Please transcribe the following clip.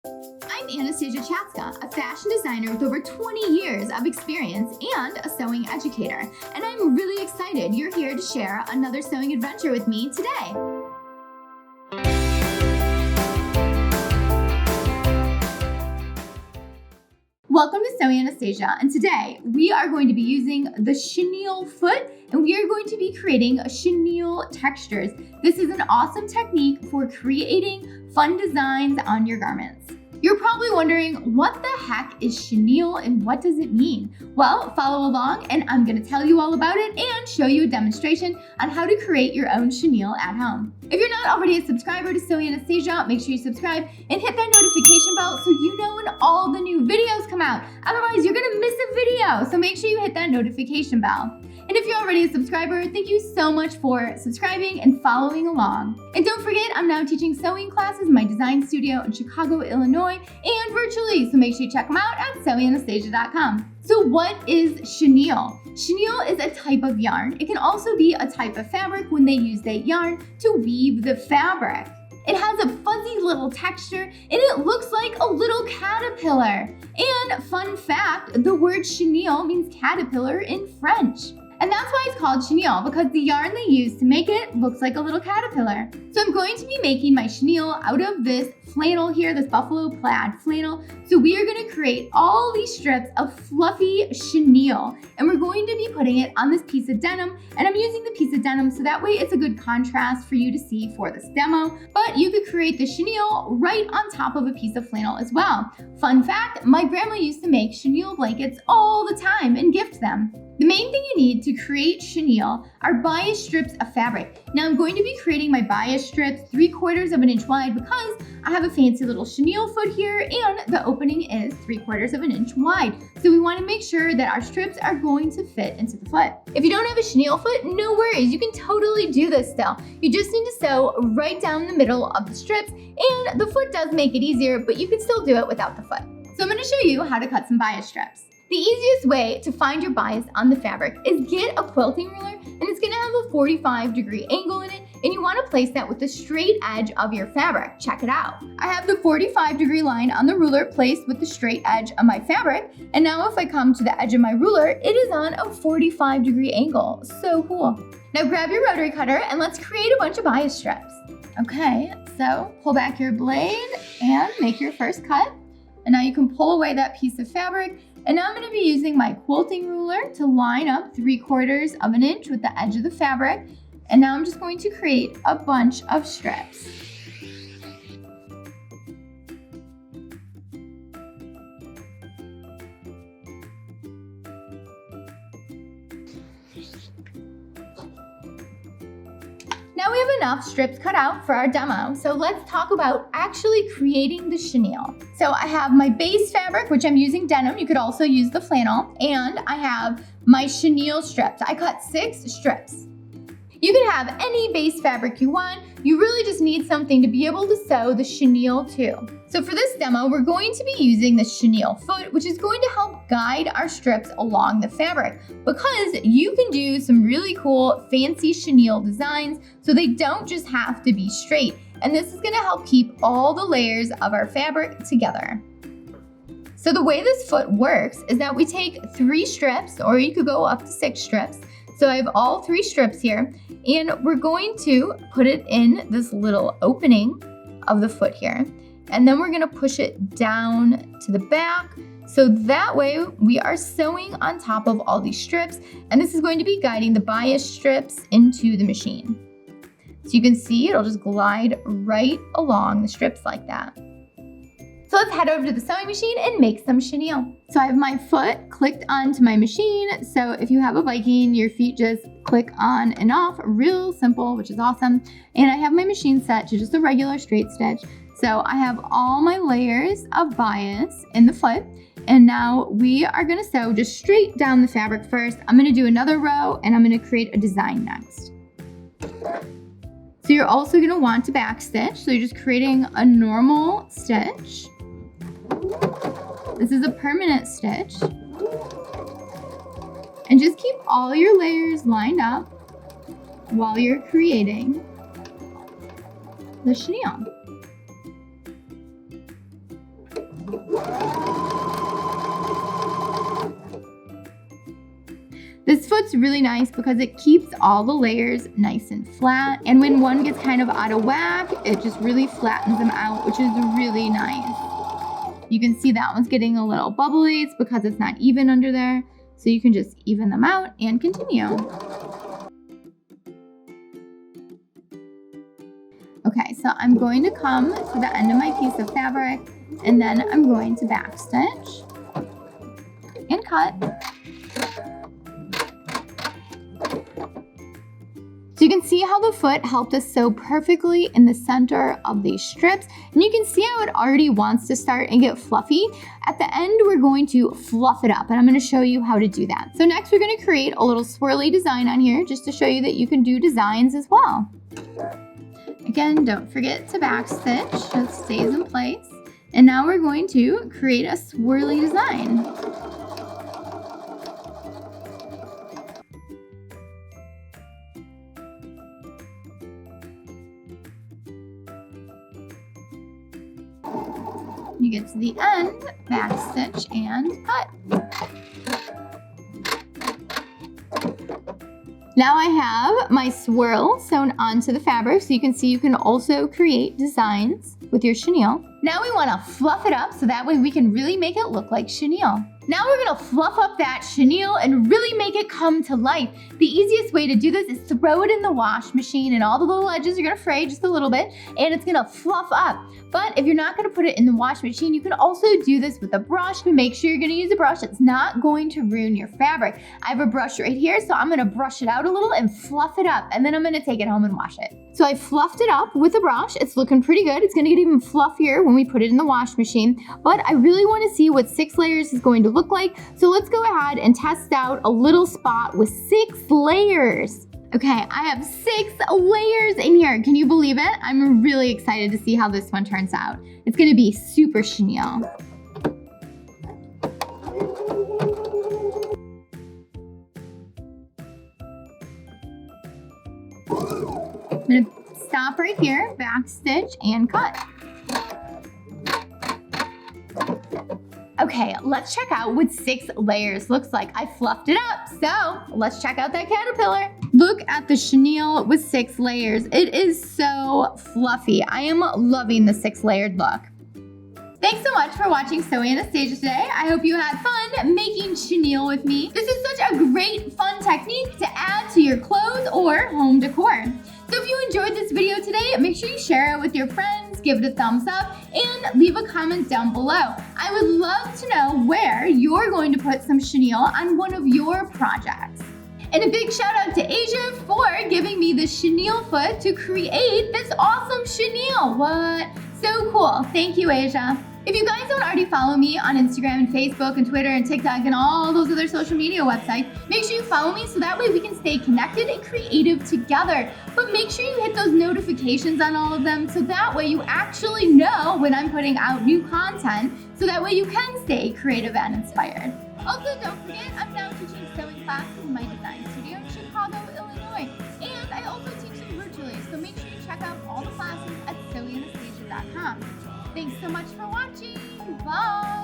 I'm Anastasia, a fashion designer with over 20 years of experience and a sewing educator. And I'm really excited you're here to share another sewing adventure with me today. Welcome to Sewing Anastasia, and today we are going to be using the Chenille Foot, and we are going to be creating chenille textures. This is an awesome technique for creating fun designs on your garments. You're probably wondering, what the heck is chenille and what does it mean? Well, follow along and I'm going to tell you all about it and show you a demonstration on how to create your own chenille at home. If you're not already a subscriber to Sewing Anastasia, make sure you subscribe and hit that notification bell so you know when all the new videos come out. Otherwise, you're going to miss a video, so make sure you hit that notification bell. And if you're already a subscriber, thank you so much for subscribing and following along. And don't forget, I'm now teaching sewing classes in my design studio in Chicago, Illinois, and virtually, so make sure you check them out at sewinganastasia.com. So what is chenille? Chenille is a type of yarn. It can also be a type of fabric when they use that yarn to weave the fabric. It has a fuzzy little texture and it looks like a little caterpillar. And fun fact, the word chenille means caterpillar in French. And that's why it's called chenille, because the yarn they use to make it looks like a little caterpillar. So I'm going to be making my chenille out of this flannel here, this buffalo plaid flannel. So we are going to create all these strips of fluffy chenille, and we're going to be putting it on this piece of denim. And I'm using the piece of denim so that way it's a good contrast for you to see for this demo. But you could create the chenille right on top of a piece of flannel as well. Fun fact, my grandma used to make chenille blankets all the time and gift them. The main thing you need to create chenille are bias strips of fabric. Now I'm going to be creating my bias strips 3/4 of an inch wide because I have a fancy little chenille foot here and the opening is 3/4 of an inch wide. So we want to make sure that our strips are going to fit into the foot. If you don't have a chenille foot, no worries, you can totally do this still. You just need to sew right down the middle of the strips, and the foot does make it easier, but you can still do it without the foot. So I'm going to show you how to cut some bias strips. The easiest way to find your bias on the fabric is get a quilting ruler, and it's going to have a 45-degree angle in it, and you want to place that with the straight edge of your fabric. Check it out. I have the 45-degree line on the ruler placed with the straight edge of my fabric, and now if I come to the edge of my ruler, it is on a 45-degree angle. So cool. Now grab your rotary cutter and let's create a bunch of bias strips. Okay, so pull back your blade and make your first cut. And now you can pull away that piece of fabric. And now I'm going to be using my quilting ruler to line up 3/4 of an inch with the edge of the fabric. And now I'm just going to create a bunch of strips. Now we have enough strips cut out for our demo, so let's talk about actually creating the chenille. So I have my base fabric, which I'm using denim. You could also use the flannel, and I have my chenille strips. I cut 6 strips. You can have any base fabric you want. You really just need something to be able to sew the chenille to. So for this demo, we're going to be using the Chenille Foot, which is going to help guide our strips along the fabric, because you can do some really cool fancy chenille designs so they don't just have to be straight. And this is going to help keep all the layers of our fabric together. So the way this foot works is that we take 3 strips, or you could go up to 6 strips. So I have all 3 strips here, and we're going to put it in this little opening of the foot here. And then we're going to push it down to the back. So that way we are sewing on top of all these strips, and this is going to be guiding the bias strips into the machine. So you can see it'll just glide right along the strips like that. So let's head over to the sewing machine and make some chenille. So I have my foot clicked onto my machine. So if you have a Viking, your feet just click on and off, real simple, which is awesome. And I have my machine set to just a regular straight stitch. So I have all my layers of bias in the foot. And now we are gonna sew just straight down the fabric first. I'm gonna do another row and I'm gonna create a design next. So you're also gonna want to back stitch. So you're just creating a normal stitch. This is a permanent stitch. And just keep all your layers lined up while you're creating the chenille. This foot's really nice because it keeps all the layers nice and flat, and when one gets kind of out of whack, it just really flattens them out, which is really nice. You can see that one's getting a little bubbly. It's because it's not even under there, so you can just even them out and continue. Okay, so I'm going to come to the end of my piece of fabric, and then I'm going to backstitch and cut. So you can see how the foot helped us sew perfectly in the center of these strips, and you can see how it already wants to start and get fluffy. At the end, we're going to fluff it up, and I'm going to show you how to do that. So next, we're going to create a little swirly design on here just to show you that you can do designs as well. Again, don't forget to backstitch so it stays in place. And now we're going to create a swirly design. You get to the end, backstitch and cut. Now I have my swirl sewn onto the fabric, so you can see you can also create designs with your chenille. Now we want to fluff it up so that way we can really make it look like chenille. Now we're going to fluff up that chenille and really make it come to life. The easiest way to do this is throw it in the wash machine, and all the little edges are going to fray just a little bit, and it's going to fluff up. But if you're not going to put it in the wash machine, you can also do this with a brush, but make sure you're going to use a brush that's not going to ruin your fabric. I have a brush right here, so I'm going to brush it out a little and fluff it up, and then I'm going to take it home and wash it. So I fluffed it up with a brush. It's looking pretty good. It's going to get even fluffier when we put it in the wash machine, but I really want to see what 6 layers is going to look like. So let's go ahead and test out a little spot with 6 layers. Okay, I have 6 layers in here. Can you believe it? I'm really excited to see how this one turns out. It's gonna be super chenille. I'm gonna stop right here, backstitch and cut. Okay, let's check out what 6 layers looks like. I fluffed it up, so let's check out that caterpillar. Look at the chenille with 6 layers. It is so fluffy. I am loving the 6-layered look. Thanks so much for watching Sewing Anastasia today. I hope you had fun making chenille with me. This is such a great, fun technique to add to your clothes or home decor. So if you enjoyed this video today, make sure you share it with your friends, give it a thumbs up, and leave a comment down below. I would love to know where you're going to put some chenille on one of your projects. And a big shout out to Asia for giving me the Chenille Foot to create this awesome chenille. What? So cool. Thank you, Asia. If you guys don't already follow me on Instagram and Facebook and Twitter and TikTok and all those other social media websites, make sure you follow me so that way we can stay connected and creative together. But make sure you hit those notifications on all of them so that way you actually know when I'm putting out new content, so that way you can stay creative and inspired. Also, don't forget, I'm now teaching sewing classes in my design studio in Chicago, Illinois. And I also teach them virtually, so make sure you check out all the classes at sewinganastasia.com. Thanks so much for watching. Bye!